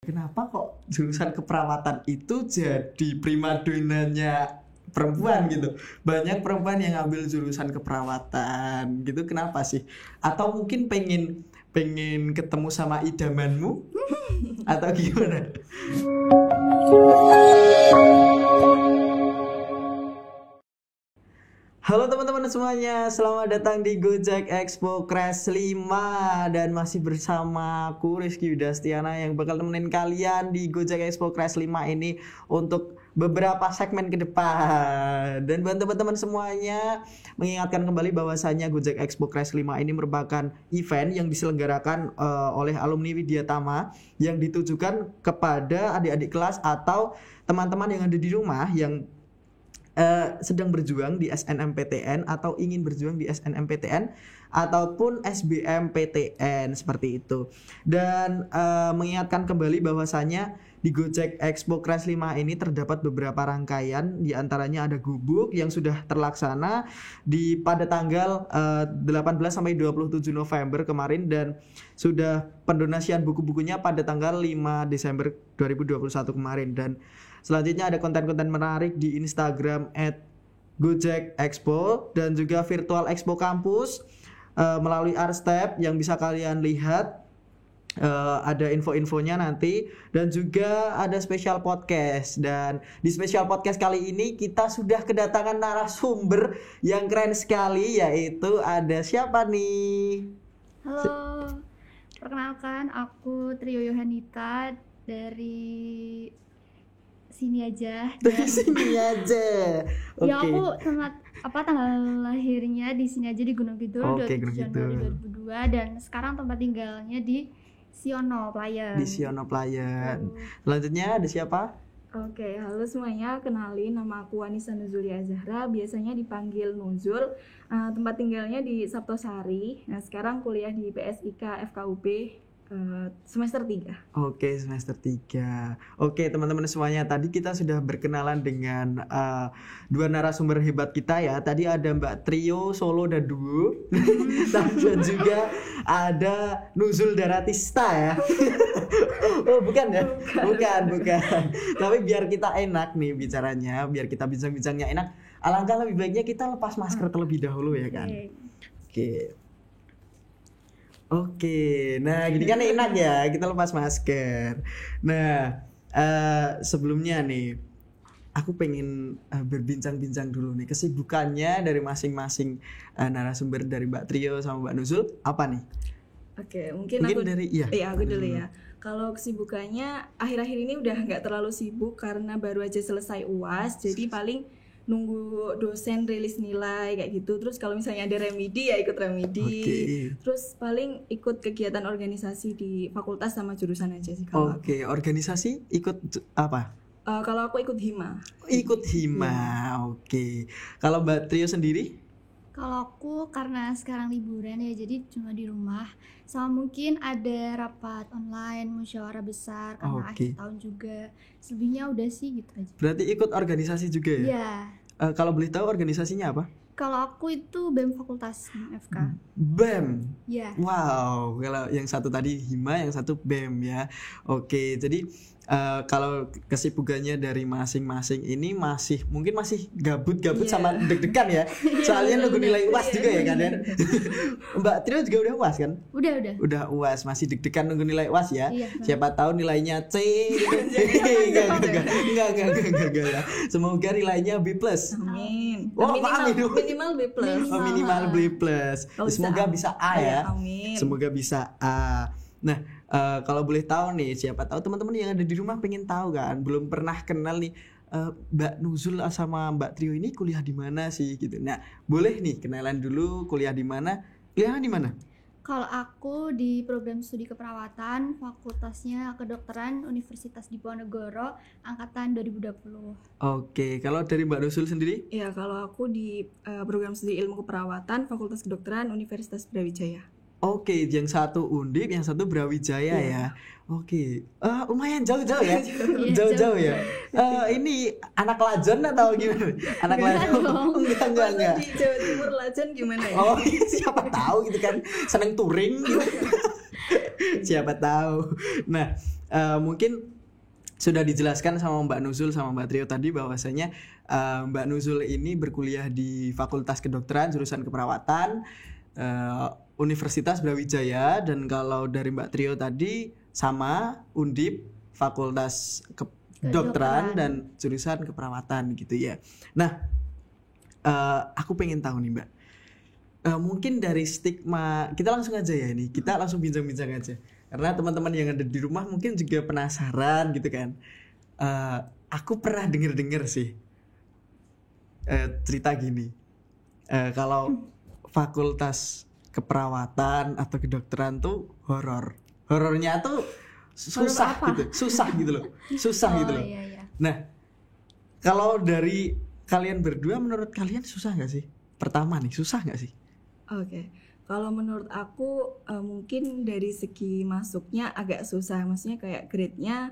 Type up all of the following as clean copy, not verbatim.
Kenapa kok jurusan keperawatan itu jadi primadonanya perempuan gitu? Banyak perempuan yang ngambil jurusan keperawatan gitu. Kenapa sih? Atau mungkin pengen pengen ketemu sama idamanmu atau gimana? Halo teman-teman semuanya, selamat datang di Gojek Expo Crash 5. Dan masih bersama aku Rizky Yudastiana yang bakal temenin kalian di Gojek Expo Crash 5 ini untuk beberapa segmen ke depan. Dan buat teman-teman semuanya, mengingatkan kembali bahwasanya Gojek Expo Crash 5 ini merupakan event yang diselenggarakan oleh alumni Widyatama yang ditujukan kepada adik-adik kelas atau teman-teman yang ada di rumah yang sedang berjuang di SNMPTN atau ingin berjuang di SNMPTN ataupun SBMPTN seperti itu. Dan mengingatkan kembali bahwasanya di Gojek Expo Crash 5 ini terdapat beberapa rangkaian, di antaranya ada gubuk yang sudah terlaksana pada tanggal 18 sampai 27 November kemarin, dan sudah pendonasian buku-bukunya pada tanggal 5 Desember 2021 kemarin. Dan selanjutnya ada konten-konten menarik di Instagram @gojekexpo dan juga virtual expo kampus melalui Arstep yang bisa kalian lihat. Ada info-infonya nanti, dan juga ada special podcast. Dan di special podcast kali ini kita sudah kedatangan narasumber yang keren sekali, yaitu ada siapa nih? Halo, perkenalkan aku Trio Yohanita dari sini aja. Dari sini aja. Ya, aku tanggal lahirnya di sini aja di Gunung Kidul, 27 Januari 2002, dan sekarang tempat tinggalnya di Siono Playan. Di Siono Playan. Selanjutnya ada siapa? Oke, halo semuanya, kenalin nama aku Anissa Nuzulia Zahra, biasanya dipanggil Nuzul. Tempat tinggalnya di Saptosari. Nah, sekarang kuliah di PSIK FKUP semester 3. Oke, semester 3. Oke, teman-teman semuanya, tadi kita sudah berkenalan dengan dua narasumber hebat kita ya. Tadi ada Mbak Trio Solo dan Duo. Dan juga ada Nuzul Daratista ya. Oh, bukan ya? Bukan. Tapi biar kita enak nih bicaranya, biar kita bincang-bincangnya enak, alangkah lebih baiknya kita lepas masker terlebih dahulu ya kan. Oke, nah gini kan enak ya, kita lepas masker. Nah, sebelumnya nih, aku pengen berbincang-bincang dulu nih kesibukannya dari masing-masing narasumber, dari Mbak Trio sama Mbak Nuzul apa nih? Oke, mungkin aku dulu ya. Kalau kesibukannya akhir-akhir ini udah nggak terlalu sibuk karena baru aja selesai UAS, jadi paling nunggu dosen rilis nilai kayak gitu. Terus kalau misalnya ada remedi ya ikut remedi. Terus paling ikut kegiatan organisasi di fakultas sama jurusan aja sih kalau aku. Organisasi ikut apa? Kalau aku ikut hima. Ikut hima. Oke. Kalau Mbak Trio sendiri? Kalau aku karena sekarang liburan ya, jadi cuma di rumah. Sama mungkin ada rapat online, musyawarah besar karena akhir tahun juga. Selebihnya udah sih gitu aja. Berarti ikut organisasi juga ya? Iya. Kalau boleh tahu organisasinya apa? Kalau aku itu BEM Fakultas FK. BEM? Iya. Wow, kalau yang satu tadi hima, yang satu BEM ya. Oke, jadi kalau kesibukannya dari masing-masing ini mungkin masih gabut-gabut sama deg-degan ya. Soalnya nunggu nilai UAS juga ya kan ya. Mbak Trio juga udah UAS kan? Udah UAS, masih deg-degan nunggu nilai UAS ya. Iya, siapa tahu nilainya C. Enggak. Semoga nilainya B+. Amin. Minimal B+. Minimal B+. Semoga bisa A ya. Amin. Semoga bisa A. Nah, kalau boleh tahu nih, siapa tahu teman-teman yang ada di rumah pengen tahu kan, belum pernah kenal nih Mbak Nuzul sama Mbak Trio ini kuliah di mana sih gitu. Nah, boleh nih kenalan dulu, kuliah di mana? Kuliahnya di mana? Kalau aku di program studi keperawatan, fakultasnya kedokteran Universitas Diponegoro, angkatan 2020. Oke, kalau dari Mbak Nuzul sendiri? Ya, kalau aku di program studi ilmu keperawatan, Fakultas Kedokteran Universitas Brawijaya. Oke, yang satu Undip, yang satu Brawijaya ya. Oke, lumayan jauh-jauh ya. Jauh-jauh ya. Ini anak Lajon atau gimana? Anak Lajon? Enggak. Di Jawa Timur Lajon gimana ya? Oh, siapa tahu gitu kan, seneng touring gitu. Siapa tahu. Nah, mungkin sudah dijelaskan sama Mbak Nuzul sama Mbak Trio tadi bahwasanya Mbak Nuzul ini berkuliah di Fakultas Kedokteran jurusan keperawatan Universitas Brawijaya, dan kalau dari Mbak Trio tadi sama Undip Fakultas Kedokteran dan jurusan keperawatan gitu ya. Nah, aku pengen tahu nih Mbak, mungkin dari stigma, kita langsung aja ya ini, kita langsung bincang-bincang aja. Karena teman-teman yang ada di rumah mungkin juga penasaran gitu kan. Aku pernah denger sih cerita gini. Kalau fakultas keperawatan atau kedokteran tuh horornya tuh susah gitu loh. Iya. Nah, kalau dari kalian berdua, menurut kalian susah nggak sih? Pertama nih, susah nggak sih? Oke. Kalau menurut aku mungkin dari segi masuknya agak susah, maksudnya kayak grade-nya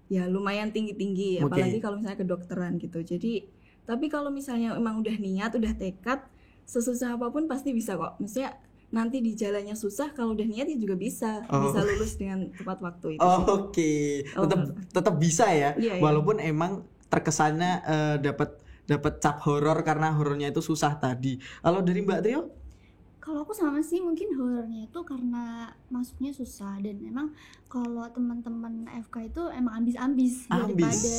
ya lumayan tinggi-tinggi, apalagi kalau misalnya kedokteran gitu. Jadi tapi kalau misalnya emang udah niat, udah tekad, sesusah apapun pasti bisa kok. Maksudnya nanti di jalannya susah, kalau udah niat ya juga bisa lulus dengan tepat waktu itu. Tetap bisa ya. Iya, walaupun emang terkesannya dapat cap horor karena horornya itu susah tadi. Kalau dari Mbak Trio? Kalau aku sama sih, mungkin horornya itu karena masuknya susah, dan emang kalau teman-teman FK itu emang ambis daripada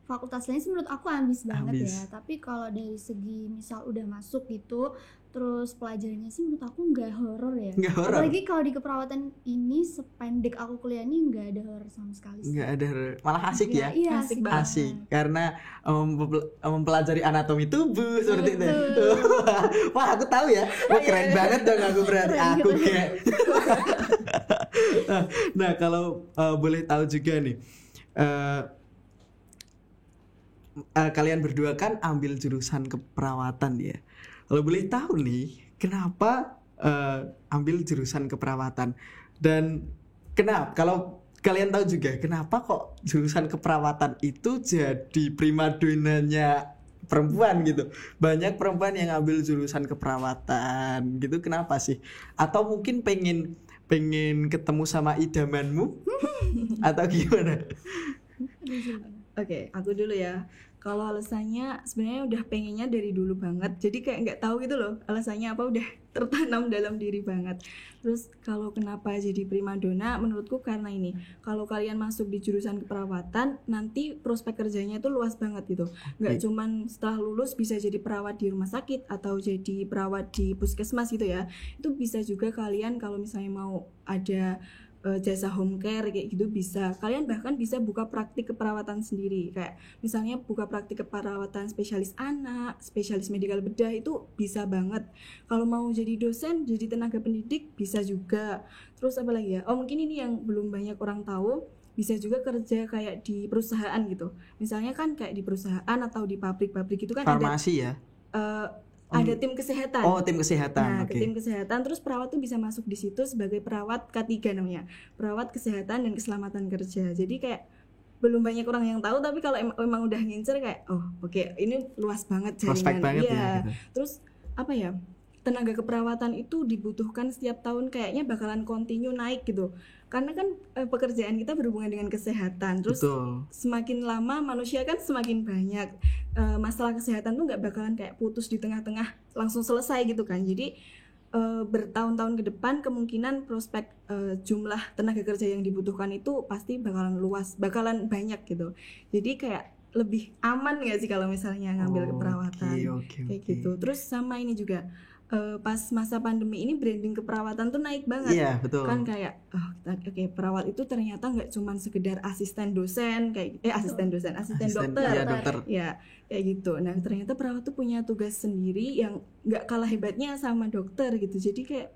fakultas lain sih, menurut aku ambis banget ya. Tapi kalau dari segi misal udah masuk gitu, terus pelajarannya sih menurut aku nggak horor ya. Apalagi kalau di keperawatan ini sependek aku kuliah ini nggak ada horor sama sekali sih. Nggak ada horor, malah asik ya. Iya, asik karena mempelajari anatomi tubuh seperti itu. Wah, aku tahu ya. Wah, keren banget dong aku berarti. Aku kayak. Nah, kalau boleh tahu juga nih, kalian berdua kan ambil jurusan keperawatan ya. Kalau boleh tahu nih, kenapa ambil jurusan keperawatan, dan kenapa, kalau kalian tahu juga kenapa kok jurusan keperawatan itu jadi primadonanya perempuan gitu. Banyak perempuan yang ambil jurusan keperawatan gitu, kenapa sih? Atau mungkin pengen ketemu sama idamanmu atau gimana? Oke, aku dulu ya. Kalau alasannya sebenarnya udah pengennya dari dulu banget. Jadi kayak nggak tahu gitu loh alasannya apa, udah tertanam dalam diri banget. Terus kalau kenapa jadi primadona, menurutku karena ini. Kalau kalian masuk di jurusan keperawatan, nanti prospek kerjanya itu luas banget gitu. Nggak cuman setelah lulus bisa jadi perawat di rumah sakit atau jadi perawat di puskesmas gitu ya. Itu bisa juga kalian kalau misalnya mau ada jasa home care kayak gitu bisa. Kalian bahkan bisa buka praktik keperawatan sendiri, kayak misalnya buka praktik keperawatan spesialis anak, spesialis medikal bedah, itu bisa banget. Kalau mau jadi dosen, jadi tenaga pendidik bisa juga. Terus apa lagi ya? Mungkin ini yang belum banyak orang tahu, bisa juga kerja kayak di perusahaan gitu. Misalnya kan kayak di perusahaan atau di pabrik-pabrik itu kan farmasi ya. Ada tim kesehatan. Tim kesehatan. Nah, tim kesehatan, terus perawat tuh bisa masuk di situ sebagai perawat K3 namanya. Perawat kesehatan dan keselamatan kerja. Jadi kayak belum banyak orang yang tahu, tapi kalau emang udah ngincer kayak ini luas banget jaringan. Prospek banget ya. Gitu. Terus apa ya? Tenaga keperawatan itu dibutuhkan setiap tahun, kayaknya bakalan continue naik gitu. Karena kan pekerjaan kita berhubungan dengan kesehatan. Terus semakin lama manusia kan semakin banyak. Masalah kesehatan tuh nggak bakalan kayak putus di tengah-tengah langsung selesai gitu kan. Jadi bertahun-tahun ke depan kemungkinan prospek jumlah tenaga kerja yang dibutuhkan itu pasti bakalan luas, bakalan banyak gitu. Jadi kayak lebih aman nggak sih kalau misalnya ngambil keperawatan kayak gitu. Terus sama ini juga pas masa pandemi ini branding keperawatan tuh naik banget. Iya, betul. Kan kayak perawat itu ternyata nggak cuma sekedar asisten dosen asisten dokter. Ya, kayak gitu. Nah, ternyata perawat tuh punya tugas sendiri yang nggak kalah hebatnya sama dokter gitu. Jadi kayak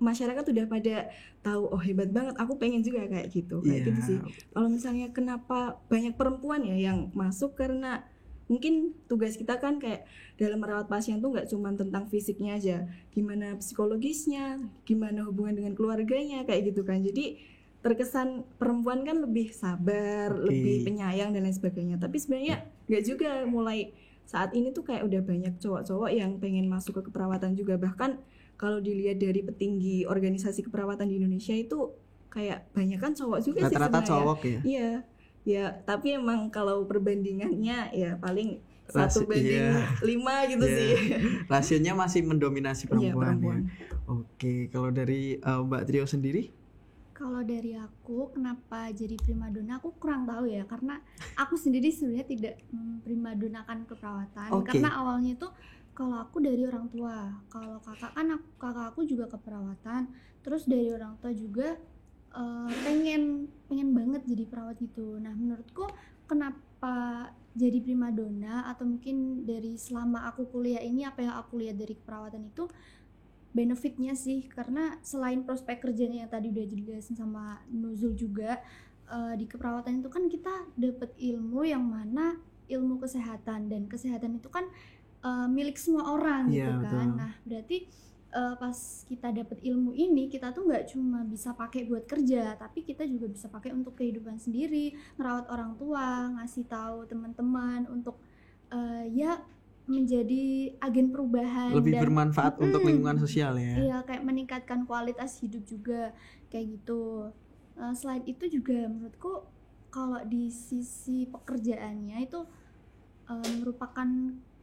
masyarakat udah pada tahu, hebat banget, aku pengen juga kayak gitu. Kayak gitu sih. Kalau misalnya kenapa banyak perempuan ya yang masuk, karena mungkin tugas kita kan kayak dalam merawat pasien tuh nggak cuma tentang fisiknya aja, gimana psikologisnya, gimana hubungan dengan keluarganya, kayak gitu kan. Jadi terkesan perempuan kan lebih sabar, lebih penyayang dan lain sebagainya. Tapi sebenarnya nggak juga. Mulai saat ini tuh kayak udah banyak cowok-cowok yang pengen masuk ke keperawatan juga. Bahkan kalau dilihat dari petinggi organisasi keperawatan di Indonesia itu kayak banyak kan cowok juga sih rata-rata sebenarnya. Cowok ya. Iya. Ya, tapi emang kalau perbandingannya ya paling 1:5 gitu sih. Rasionya masih mendominasi perempuan. Iya, perempuan. Ya. Oke, kalau dari Mbak Trio sendiri? Kalau dari aku, kenapa jadi primadona aku kurang tahu ya, karena aku sendiri sebenarnya tidak primadonakan keperawatan. Karena awalnya itu kalau aku dari orang tua, kalau kakak aku juga keperawatan, terus dari orang tua juga pengen banget jadi perawat gitu. Nah, menurutku kenapa jadi primadona, atau mungkin dari selama aku kuliah ini apa yang aku lihat dari keperawatan itu benefitnya sih, karena selain prospek kerjanya yang tadi udah dijelasin sama Nuzul juga, di keperawatan itu kan kita dapat ilmu yang mana ilmu kesehatan, dan kesehatan itu kan milik semua orang gitu kan. Betul. Nah, berarti pas kita dapat ilmu ini, kita tuh nggak cuma bisa pakai buat kerja, tapi kita juga bisa pakai untuk kehidupan sendiri, ngerawat orang tua, ngasih tahu teman-teman untuk ya menjadi agen perubahan, lebih bermanfaat untuk lingkungan sosial ya. Iya, kayak meningkatkan kualitas hidup juga kayak gitu. Selain itu juga menurutku kalau di sisi pekerjaannya itu merupakan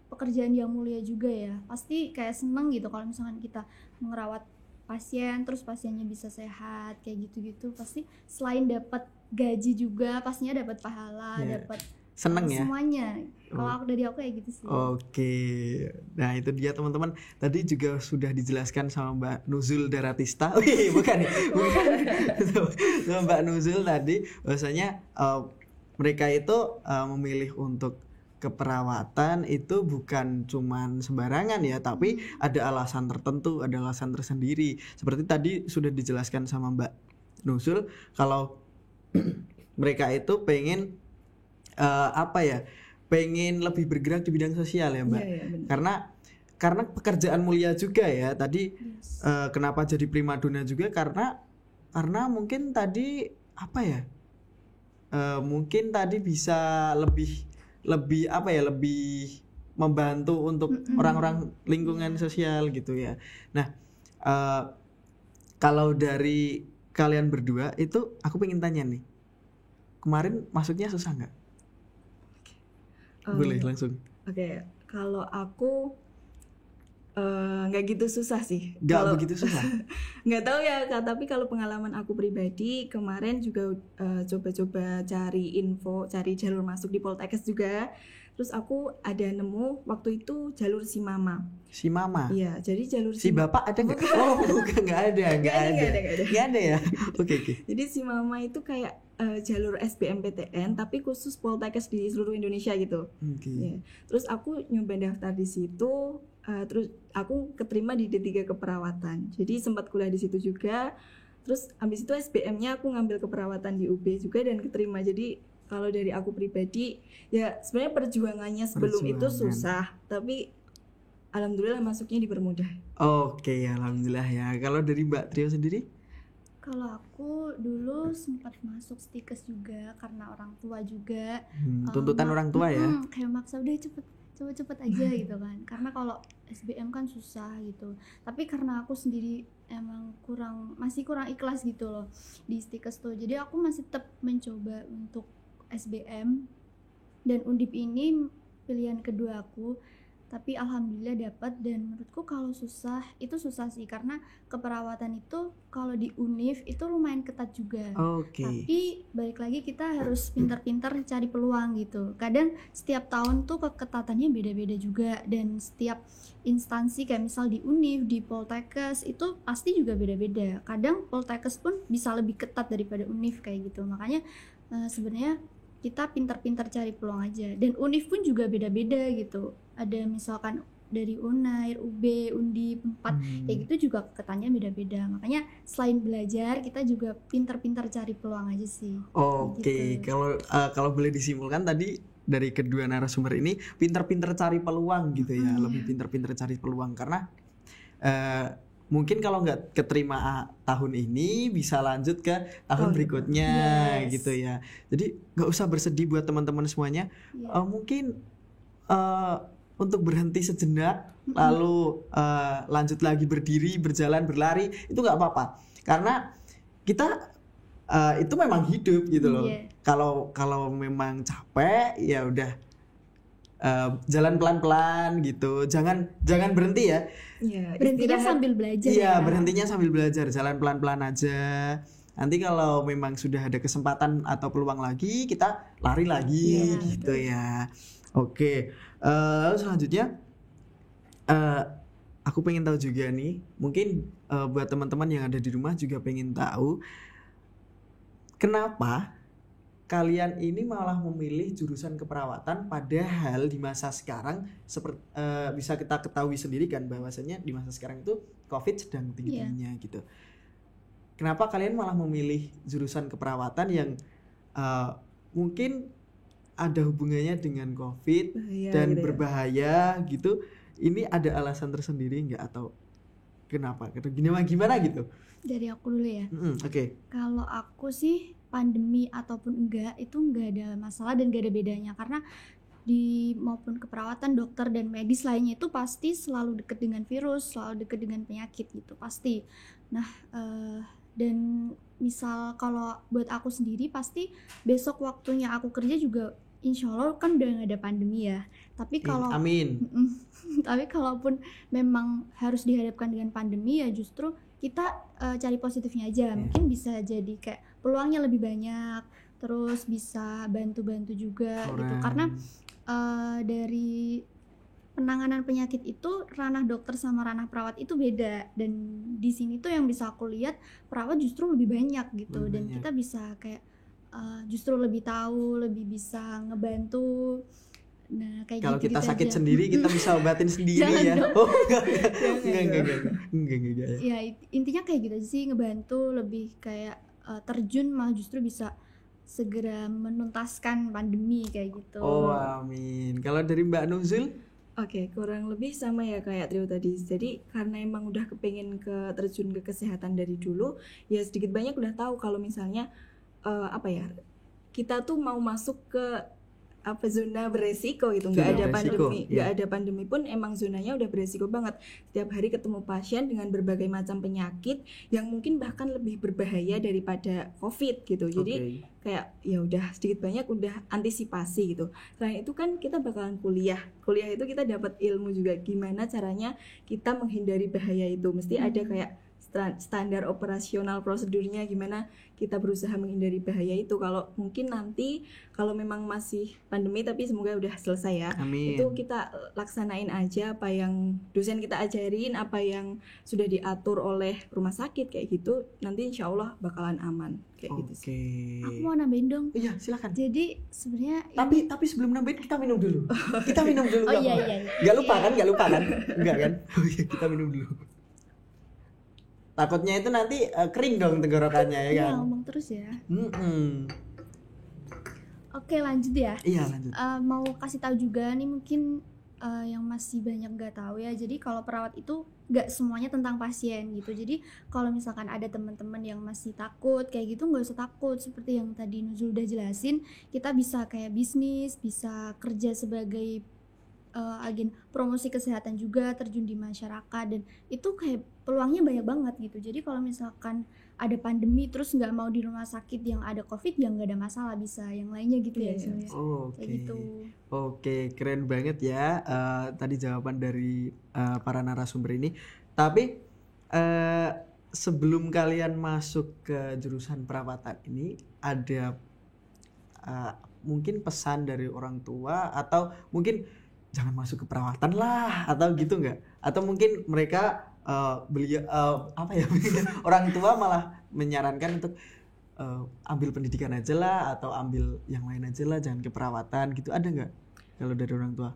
pekerjaan yang mulia juga ya. Pasti kayak seneng gitu kalau misalkan kita merawat pasien, terus pasiennya bisa sehat kayak gitu-gitu. Pasti selain dapat gaji juga pastinya dapat pahala, dapat seneng ya semuanya. Kalau aku dari aku kayak gitu sih. Oke. Nah, itu dia teman-teman. Tadi juga sudah dijelaskan sama Mbak Nuzul Daratista. bukan sama Mbak Nuzul tadi bahwasanya mereka itu memilih untuk keperawatan itu bukan cuman sembarangan ya, tapi ada alasan tertentu, ada alasan tersendiri. Seperti tadi sudah dijelaskan sama Mbak Nuzul kalau mereka itu pengen pengen lebih bergerak di bidang sosial ya Mbak. Karena pekerjaan mulia juga ya. Tadi kenapa jadi primadona juga karena mungkin tadi mungkin tadi bisa lebih membantu untuk orang-orang lingkungan sosial gitu ya. Nah, kalau dari kalian berdua itu aku pengen tanya nih, kemarin masuknya susah nggak? Boleh langsung. Oke, kalau aku nggak gitu susah sih. Nggak begitu susah. Nggak tahu ya, tapi kalau pengalaman aku pribadi kemarin juga coba-coba cari info, cari jalur masuk di Poltekkes juga. Terus aku ada nemu waktu itu jalur Si Mama. Si Mama? Iya, jadi jalur Si Bapak ada nggak? Oh, bukan, nggak ada ya. Oke. Jadi Si Mama itu kayak jalur SBMPTN tapi khusus Poltekkes di seluruh Indonesia gitu. Ya. Terus aku nyoba daftar di situ, terus aku keterima di D3 keperawatan. Jadi sempat kuliah di situ juga. Terus habis itu SBM-nya aku ngambil keperawatan di UB juga dan keterima. Jadi kalau dari aku pribadi ya sebenarnya perjuangannya sebelum itu susah, tapi alhamdulillah masuknya dipermudah. Oke, alhamdulillah ya. Kalau dari Mbak Trio sendiri? Kalau aku dulu sempat masuk stikes juga karena orang tua juga. Tuntutan orang tua ya? Kayak maksa udah cepet aja gitu kan. Karena kalau SBM kan susah gitu. Tapi karena aku sendiri emang masih kurang ikhlas gitu loh di stikes tuh. Jadi aku masih tetap mencoba untuk SBM, dan Undip ini pilihan kedua aku. Tapi alhamdulillah dapat, dan menurutku kalau susah sih karena keperawatan itu kalau di Univ itu lumayan ketat juga. Tapi balik lagi kita harus pintar-pintar cari peluang gitu. Kadang setiap tahun tuh keketatannya beda-beda juga, dan setiap instansi kayak misal di Univ, di Poltekkes itu pasti juga beda-beda. Kadang Poltekkes pun bisa lebih ketat daripada Univ kayak gitu. Makanya sebenarnya kita pintar-pintar cari peluang aja. Dan Univ pun juga beda-beda gitu. Ada misalkan dari Unair, UB, Undip, 4 kayak gitu juga ketannya beda-beda. Makanya selain belajar kita juga pintar-pintar cari peluang aja sih. Oke. Gitu. Kalau boleh disimpulkan tadi dari kedua narasumber ini pintar-pintar cari peluang gitu ya. Lebih pintar-pintar cari peluang karena mungkin kalau nggak keterima tahun ini bisa lanjut ke tahun berikutnya gitu ya. Jadi nggak usah bersedih buat teman-teman semuanya. Mungkin untuk berhenti sejenak lalu lanjut lagi berdiri, berjalan, berlari itu nggak apa-apa. Karena kita itu memang hidup gitu loh. Kalau memang capek ya udah jalan pelan-pelan gitu, jangan berhenti ya. Berhentinya sambil belajar. Iya, berhentinya sambil belajar, jalan pelan-pelan aja. Nanti kalau memang sudah ada kesempatan atau peluang lagi, kita lari lagi gitu ya. Oke, lalu selanjutnya aku pengen tahu juga nih, mungkin buat teman-teman yang ada di rumah juga pengen tahu, kenapa kalian ini malah memilih jurusan keperawatan, padahal di masa sekarang seperti bisa kita ketahui sendiri kan bahwasanya di masa sekarang itu COVID sedang tinggi-tingginya gitu. Kenapa kalian malah memilih jurusan keperawatan yang mungkin ada hubungannya dengan COVID dan gitu berbahaya gitu? Ini ada alasan tersendiri nggak atau kenapa? Gimana gitu? Dari aku dulu ya. Oke. Kalau aku sih pandemi ataupun enggak itu enggak ada masalah dan enggak ada bedanya, karena di maupun keperawatan, dokter dan medis lainnya itu pasti selalu dekat dengan virus, selalu dekat dengan penyakit gitu pasti. Nah dan misal kalau buat aku sendiri pasti besok waktunya aku kerja juga insya Allah kan udah gak ada pandemi ya. Tapi kalau amin. Tapi kalaupun memang harus dihadapkan dengan pandemi ya justru kita cari positifnya aja. Mungkin bisa jadi kayak peluangnya lebih banyak, terus bisa bantu-bantu juga gitu. Karena dari penanganan penyakit itu ranah dokter sama ranah perawat itu beda, dan di sini tuh yang bisa aku lihat perawat justru lebih banyak gitu. Dan kita bisa kayak justru lebih tahu, lebih bisa ngebantu. Nah, kayak kalau gitu kita sakit aja. sendiri kita bisa obatin sendiri ya. Oh, enggak. Ya intinya kayak gitu aja sih, ngebantu, lebih kayak terjun malah justru bisa segera menuntaskan pandemi kayak gitu. Oh, amin. Kalau dari Mbak Nuzul? Oke, kurang lebih sama ya kayak Trio tadi. Jadi karena emang udah kepengen terjun ke kesehatan dari dulu, ya sedikit banyak udah tahu kalau misalnya kita tuh mau masuk ke zona beresiko gitu, nggak ada pandemi pun emang zonanya udah beresiko banget. Setiap hari ketemu pasien dengan berbagai macam penyakit yang mungkin bahkan lebih berbahaya daripada COVID gitu. Jadi kayak ya udah sedikit banyak udah antisipasi gitu. Selain itu kan kita bakalan kuliah itu kita dapat ilmu juga gimana caranya kita menghindari bahaya itu. Mesti ada kayak standar operasional prosedurnya gimana kita berusaha menghindari bahaya itu. Kalau mungkin nanti kalau memang masih pandemi tapi semoga udah selesai ya. Amin. Itu kita laksanain aja apa yang dosen kita ajarin, apa yang sudah diatur oleh rumah sakit kayak gitu. Nanti insya Allah bakalan aman kayak gitu sih. Aku mau nambahin dong. Iya silakan. Jadi sebenarnya tapi sebelum nambahin kita minum dulu. Kita minum dulu. Oh iya. Gak lupa kan? Enggak kan? Kita minum dulu. Takutnya itu nanti kering dong tenggorokannya ya kan? Iya, ngomong terus ya. Oke, lanjut ya. Iya, lanjut. Mau kasih tahu juga nih mungkin yang masih banyak nggak tahu ya. Jadi kalau perawat itu nggak semuanya tentang pasien gitu. Jadi kalau misalkan ada teman-teman yang masih takut kayak gitu, nggak usah takut. Seperti yang tadi Nuzul udah jelasin, kita bisa kayak bisnis, bisa kerja sebagai agen promosi kesehatan juga, terjun di masyarakat, dan itu kayak peluangnya banyak banget gitu. Jadi kalau misalkan ada pandemi terus nggak mau di rumah sakit yang ada COVID, ya nggak ada masalah, bisa yang lainnya gitu ya sebenarnya. Kayak gitu. Oke, keren banget ya tadi jawaban dari para narasumber ini. Tapi sebelum kalian masuk ke jurusan perawatan ini, ada mungkin pesan dari orang tua atau mungkin jangan masuk ke perawatan lah atau gitu nggak? Atau mungkin mereka orang tua malah menyarankan untuk ambil pendidikan aja lah atau ambil yang lain aja lah, jangan ke perawatan gitu, ada nggak kalau dari orang tua?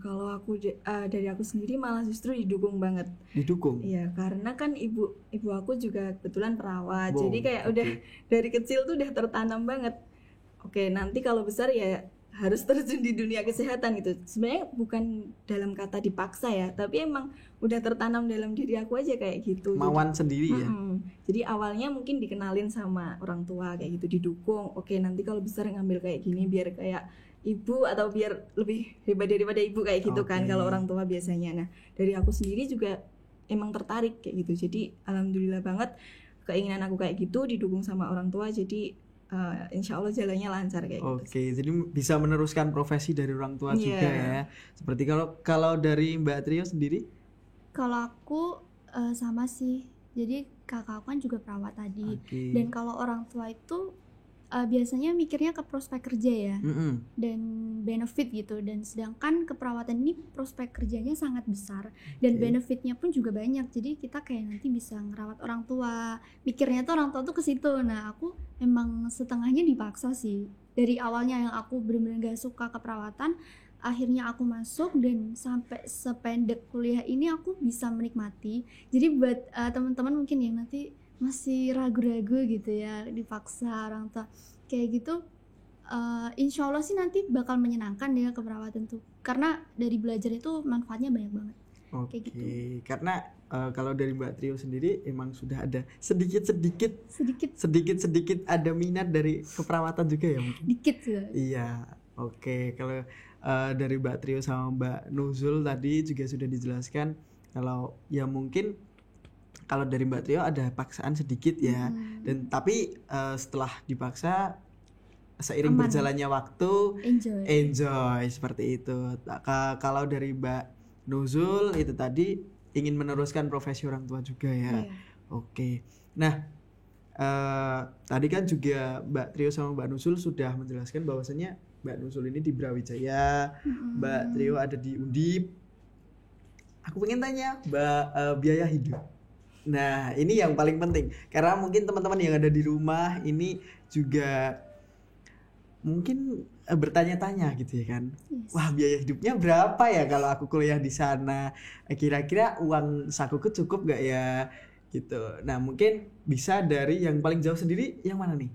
Kalau aku dari aku sendiri malah justru didukung banget. Didukung? Iya, karena kan ibu aku juga kebetulan perawat. Jadi kayak udah dari kecil tuh udah tertanam banget. Oke, nanti kalau besar ya harus terjun di dunia kesehatan gitu. Sebenarnya bukan dalam kata dipaksa ya, tapi emang udah tertanam dalam diri aku aja kayak gitu. Mauan sendiri ya. Jadi awalnya mungkin dikenalin sama orang tua kayak gitu, didukung. Oke, nanti kalau besar ngambil kayak gini biar kayak ibu atau biar lebih hebat daripada ibu kayak gitu kan kalau orang tua biasanya. Nah, dari aku sendiri juga emang tertarik kayak gitu. Jadi alhamdulillah banget keinginan aku kayak gitu, didukung sama orang tua, jadi insya Allah jalannya lancar kayak gitu. Oke, jadi bisa meneruskan profesi dari orang tua juga ya. Seperti kalau dari Mbak Trio sendiri? Kalau aku sama sih. Jadi kakak aku kan juga perawat tadi. Dan kalau orang tua itu biasanya mikirnya ke prospek kerja ya, dan benefit gitu. Dan sedangkan keperawatan ini prospek kerjanya sangat besar dan benefitnya pun juga banyak. Jadi kita kayak nanti bisa ngerawat orang tua. Mikirnya tuh orang tua tuh ke situ. Nah aku emang setengahnya dipaksa sih. Dari awalnya yang aku benar-benar gak suka keperawatan, akhirnya aku masuk dan sampai sependek kuliah ini aku bisa menikmati. Jadi buat teman-teman mungkin yang nanti masih ragu-ragu gitu ya, dipaksa orang tua kayak gitu, insya Allah sih nanti bakal menyenangkan ya keperawatan tuh, karena dari belajar itu manfaatnya banyak banget. Kayak gitu. Karena kalau dari Mbak Trio sendiri emang sudah ada sedikit ada minat dari keperawatan juga ya mungkin? Dikit ya. Iya, oke. Kalau dari Mbak Trio sama Mbak Nuzul tadi juga sudah dijelaskan kalau ya mungkin kalau dari Mbak Trio ada paksaan sedikit ya, dan tapi setelah dipaksa seiring berjalannya waktu enjoy seperti itu. Kalau dari Mbak Nuzul itu tadi ingin meneruskan profesi orang tua juga ya. Oke. Nah tadi kan juga Mbak Trio sama Mbak Nuzul sudah menjelaskan bahwasannya Mbak Nuzul ini di Brawijaya, Mbak Trio ada di Undip. Aku pengen tanya Mbak biaya hidup. Nah ini yang paling penting, karena mungkin teman-teman yang ada di rumah ini juga mungkin bertanya-tanya gitu ya kan. Wah biaya hidupnya berapa ya kalau aku kuliah di sana, kira-kira uang sakuku cukup gak ya gitu. Nah mungkin bisa dari yang paling jauh sendiri, yang mana nih?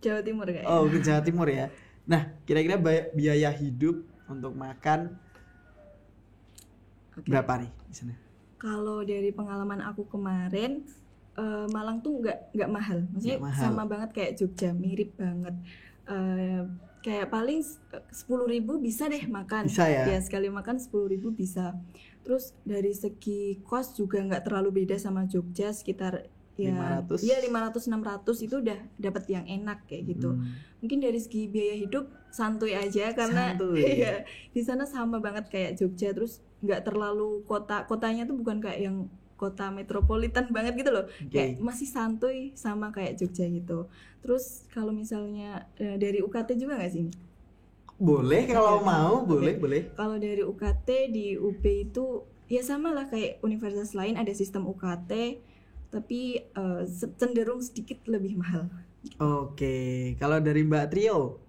Jawa Timur kayaknya. Oh ke Jawa Timur ya. Nah kira-kira biaya hidup untuk makan berapa nih di sana? Kalau dari pengalaman aku kemarin, Malang tuh nggak mahal, maksudnya sama banget kayak Jogja, mirip banget. Kayak paling 10.000 bisa deh makan. Bisa ya? Ya sekali makan 10.000 bisa. Terus dari segi kos juga nggak terlalu beda sama Jogja, sekitar ya 500-600 itu udah dapat yang enak kayak gitu. Mungkin dari segi biaya hidup santuy aja karena ya, di sana sama banget kayak Jogja. Terus nggak terlalu kotanya tuh bukan kayak yang kota metropolitan banget gitu loh, kayak masih santuy sama kayak Jogja gitu. Terus kalau misalnya dari UKT juga nggak sih? Boleh kalau mau, boleh. Kalau dari UKT di UP itu ya sama lah kayak universitas lain, ada sistem UKT tapi cenderung sedikit lebih mahal. Oke, kalau dari Mbak Trio?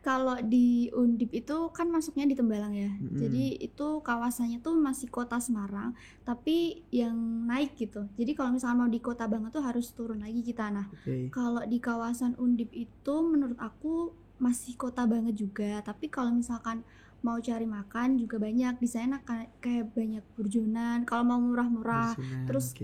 Kalau di Undip itu kan masuknya di Tembalang ya, jadi itu kawasannya tuh masih kota Semarang, tapi yang naik gitu. Jadi kalau misalnya mau di kota banget tuh harus turun lagi kita. Nah, kalau di kawasan Undip itu menurut aku masih kota banget juga. Tapi kalau misalkan mau cari makan juga banyak di sana, kayak banyak burjonan. Kalau mau murah-murah, terus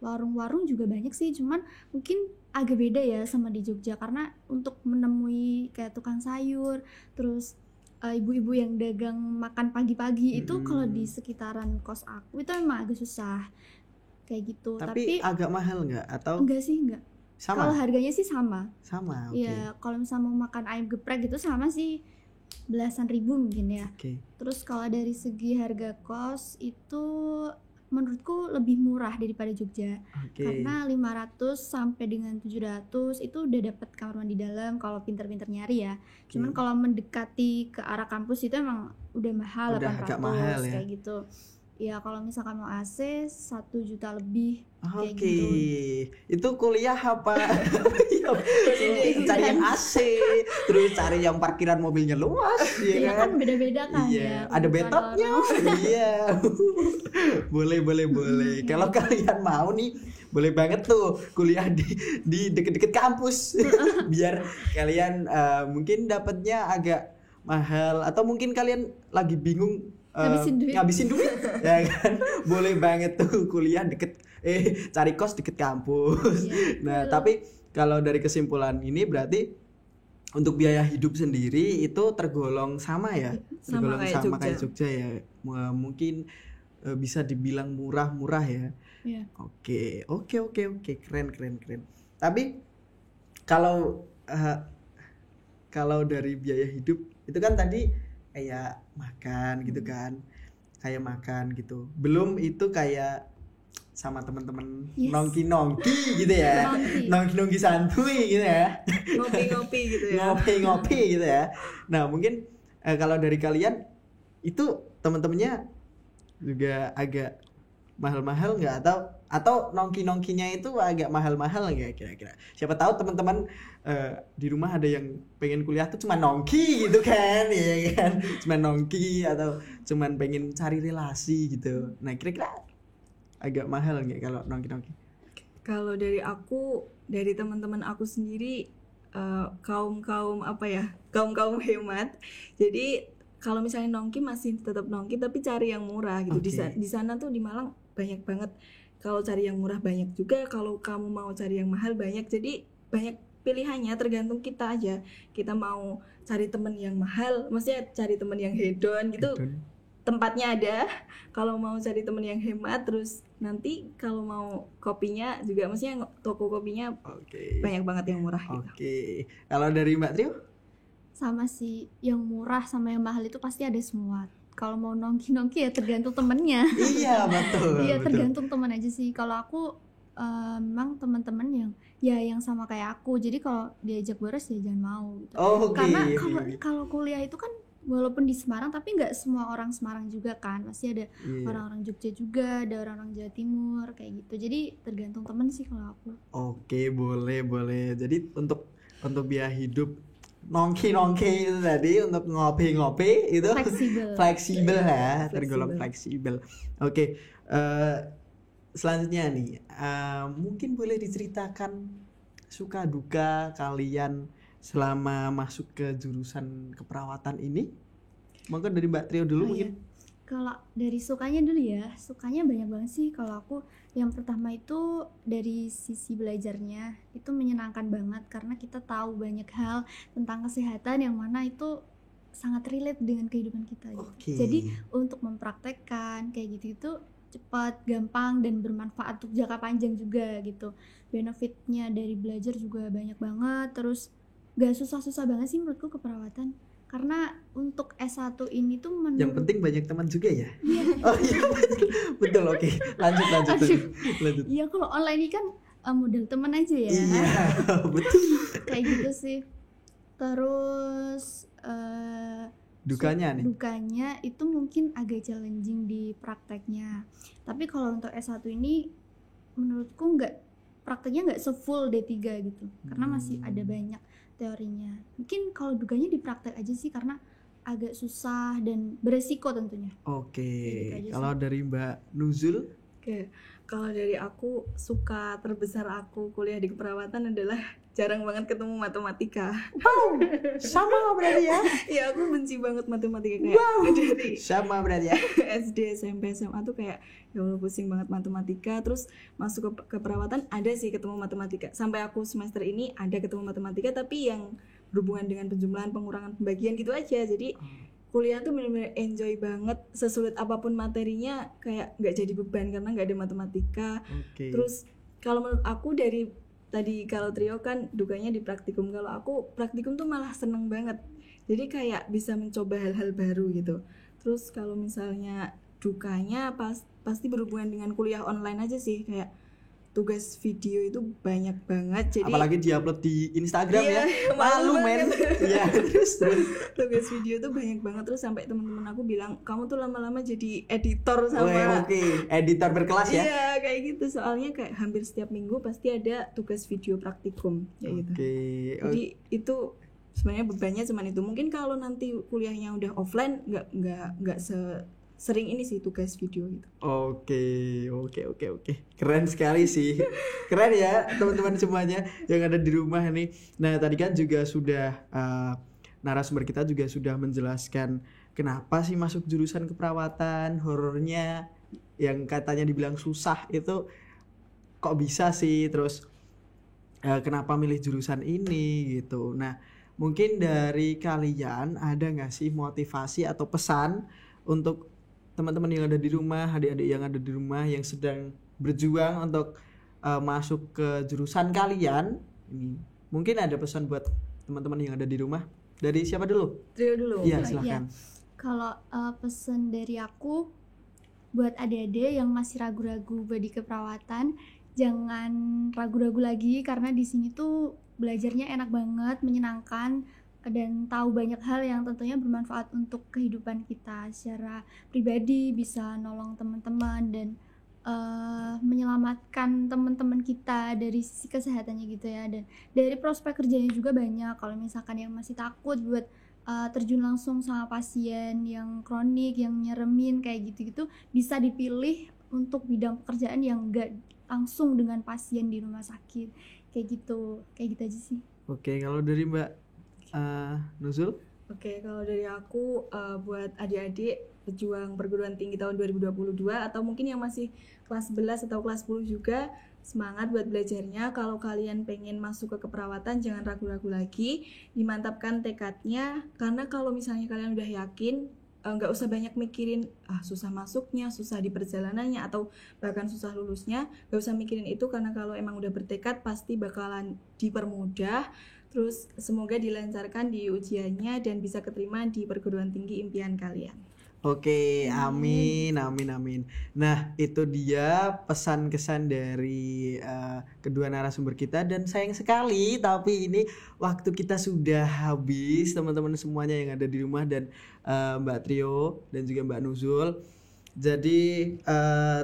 warung-warung juga banyak sih, cuman mungkin agak beda ya sama di Jogja, karena untuk menemui kayak tukang sayur, terus ibu-ibu yang dagang makan pagi-pagi itu kalau di sekitaran kos aku itu emang agak susah kayak gitu. Tapi agak mahal nggak atau? Enggak sih, enggak. Kalau harganya sih sama. Sama, ya kalau misalnya mau makan ayam geprek gitu sama sih, belasan ribu mungkin ya. Terus kalau dari segi harga kos itu menurutku lebih murah daripada Jogja, karena 500 sampai dengan 700 itu udah dapat kamar mandi dalam kalau pinter-pinter nyari ya. Cuman kalau mendekati ke arah kampus itu emang udah mahal, 800 agak mahal, ya? Kayak gitu. Ya kalau misalkan mau AC 1 juta lebih kayak gitu. Itu kuliah apa? Cari yang AC, terus cari yang parkiran mobilnya luas, ya kan beda-beda kan ya. Ada bathtubnya. Iya. boleh. Kalau kalian mau nih, boleh banget tuh kuliah di deket-deket kampus. Biar kalian mungkin dapatnya agak mahal, atau mungkin kalian lagi bingung ngabisin duit ya kan, boleh banget tuh kuliah deket cari kos deket kampus. Nah tapi kalau dari kesimpulan ini berarti untuk biaya hidup sendiri itu tergolong sama ya, tergolong sama kayak Jogja ya. Mungkin bisa dibilang murah ya. Iya. Oke, keren. Tapi kalau dari biaya hidup itu kan tadi kayak makan gitu kan, belum itu kayak sama teman-teman nongki gitu ya, nongki santuy gitu ya, ngopi gitu ya, ngopi gitu ya. Nah mungkin kalau dari kalian itu teman-temannya juga agak mahal-mahal nggak, atau nongkinya itu agak mahal-mahal nggak kira-kira? Siapa tahu teman-teman di rumah ada yang pengen kuliah tuh cuma nongki gitu kan, ya kan, cuma nongki atau cuma pengen cari relasi gitu. Nah kira-kira agak mahal nggak kalau nongki? Kalau dari teman-teman aku sendiri kaum hemat. Jadi kalau misalnya nongki masih tetap nongki tapi cari yang murah gitu. Di sana tuh di Malang banyak banget. Kalau cari yang murah banyak juga, kalau kamu mau cari yang mahal banyak. Jadi banyak pilihannya, tergantung kita aja. Kita mau cari temen yang mahal, maksudnya cari temen yang hedon gitu. Tempatnya ada. Kalau mau cari temen yang hemat, terus nanti kalau mau kopinya juga, maksudnya toko kopinya banyak banget yang murah gitu. Kalau dari Mbak Trio? Sama sih, yang murah sama yang mahal itu pasti ada semua. Kalau mau nongki ya tergantung temennya. Iya betul. Iya tergantung temen aja sih. Kalau aku memang teman-teman yang sama kayak aku. Jadi kalau diajak boros ya jangan mau. Gitu. Karena kalau kuliah itu kan walaupun di Semarang tapi nggak semua orang Semarang juga kan, masih ada orang-orang Jogja juga, ada orang-orang Jawa Timur kayak gitu. Jadi tergantung temen sih kalau aku. Oke, boleh. Jadi untuk biaya hidup nongki itu tadi, untuk ngopi itu fleksibel ya, tergolong fleksibel. Oke, selanjutnya nih, mungkin boleh diceritakan suka duka kalian selama masuk ke jurusan keperawatan ini. Mungkin dari Mbak Trio dulu mungkin. Kalau dari sukanya dulu ya, sukanya banyak banget sih. Kalau aku yang pertama itu dari sisi belajarnya itu menyenangkan banget karena kita tahu banyak hal tentang kesehatan yang mana itu sangat relate dengan kehidupan kita gitu. Jadi untuk mempraktekkan kayak gitu itu cepat, gampang, dan bermanfaat untuk jangka panjang juga gitu. Benefitnya dari belajar juga banyak banget. Terus gak susah-susah banget sih menurutku keperawatan. Karena untuk S1 ini tuh yang penting banyak teman juga ya. Oh iya betul. Oke. Lanjut. Iya, kalau online ini kan modal teman aja ya. Iya betul. Kayak gitu sih. Terus dukanya itu mungkin agak challenging di prakteknya. Tapi kalau untuk S1 ini menurutku prakteknya nggak se-full D3 gitu. Karena masih ada banyak teorinya. Mungkin kalau dukanya di praktek aja sih karena agak susah dan beresiko tentunya. Kalau dari Mbak Nuzul? Kalau dari aku, suka terbesar aku kuliah di keperawatan adalah jarang banget ketemu matematika. Wow, sama berarti ya? Iya, aku benci banget matematika kayak dari sama berarti ya? SD, SMP, SMA tuh kayak ya Allah pusing banget matematika. Terus masuk ke keperawatan ada sih ketemu matematika. Sampai aku semester ini ada ketemu matematika tapi yang berhubungan dengan penjumlahan, pengurangan, pembagian gitu aja. Jadi kuliah tuh benar-benar enjoy banget, sesulit apapun materinya kayak nggak jadi beban karena nggak ada matematika. Terus kalau menurut aku dari tadi kalau Trio kan dukanya di praktikum, kalau aku praktikum tuh malah seneng banget, jadi kayak bisa mencoba hal-hal baru gitu. Terus kalau misalnya dukanya pasti berhubungan dengan kuliah online aja sih, kayak tugas video itu banyak banget, jadi apalagi diupload di Instagram ya malu men. Ya terus tugas video tuh banyak banget. Terus sampai teman-teman aku bilang kamu tuh lama-lama jadi editor sama editor berkelas ya. Iya kayak gitu, soalnya kayak hampir setiap minggu pasti ada tugas video praktikum kayak gitu. Jadi itu sebenarnya bebannya cuman itu. Mungkin kalau nanti kuliahnya udah offline nggak sering ini sih tugas video gitu. Oke. Keren sekali sih. Keren ya teman-teman semuanya yang ada di rumah nih. Nah, tadi kan juga sudah narasumber kita juga sudah menjelaskan kenapa sih masuk jurusan keperawatan, horornya yang katanya dibilang susah itu kok bisa sih, terus kenapa milih jurusan ini gitu. Nah, mungkin dari kalian ada nggak sih motivasi atau pesan untuk teman-teman yang ada di rumah, adik-adik yang ada di rumah yang sedang berjuang untuk masuk ke jurusan kalian, ini mungkin ada pesan buat teman-teman yang ada di rumah. Dari siapa dulu? Trio dulu. Iya, silakan. Kalau pesan dari aku buat adik-adik yang masih ragu-ragu badi keperawatan, jangan ragu-ragu lagi, karena di sini tuh belajarnya enak banget, menyenangkan, dan tahu banyak hal yang tentunya bermanfaat untuk kehidupan kita secara pribadi, bisa nolong teman-teman dan menyelamatkan teman-teman kita dari sisi kesehatannya gitu ya. Dan dari prospek kerjanya juga banyak. Kalau misalkan yang masih takut buat terjun langsung sama pasien yang kronik, yang nyeremin kayak gitu-gitu, bisa dipilih untuk bidang pekerjaan yang enggak langsung dengan pasien di rumah sakit kayak gitu aja sih. Oke, kalau dari Mbak Nuzul? Oke, kalau dari aku buat adik-adik pejuang perguruan tinggi tahun 2022 atau mungkin yang masih kelas 11 atau kelas 10 juga, semangat buat belajarnya. Kalau kalian pengen masuk ke keperawatan, jangan ragu-ragu lagi, dimantapkan tekadnya, karena kalau misalnya kalian udah yakin, nggak usah banyak mikirin susah masuknya, susah di perjalanannya, atau bahkan susah lulusnya. Nggak usah mikirin itu, karena kalau emang udah bertekad pasti bakalan dipermudah. Terus semoga dilancarkan di ujiannya dan bisa keterima di perguruan tinggi impian kalian. Oke, amin. Nah, itu dia pesan kesan dari kedua narasumber kita, dan sayang sekali tapi ini waktu kita sudah habis, teman-teman semuanya yang ada di rumah, dan Mbak Trio dan juga Mbak Nuzul. Jadi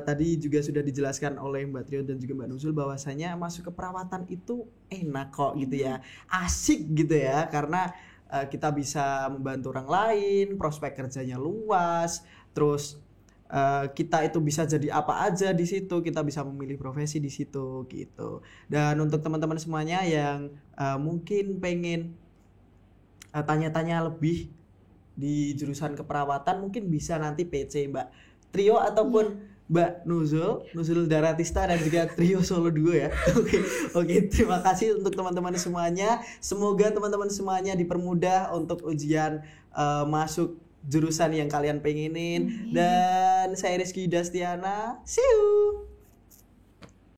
tadi juga sudah dijelaskan oleh Mbak Trio dan juga Mbak Nuzul bahwasanya masuk ke perawatan itu enak kok gitu ya, asik gitu ya, karena kita bisa membantu orang lain, prospek kerjanya luas, terus kita itu bisa jadi apa aja di situ, kita bisa memilih profesi di situ gitu. Dan untuk teman-teman semuanya yang mungkin pengen tanya-tanya lebih di jurusan keperawatan, mungkin bisa nanti PC Mbak Trio ataupun Mbak Nuzul Daratista dan juga Trio Solo Duo ya. Oke, terima kasih untuk teman-teman semuanya. Semoga teman-teman semuanya dipermudah untuk ujian masuk jurusan yang kalian pengenin. Dan saya Rizky Yudastiana. See you.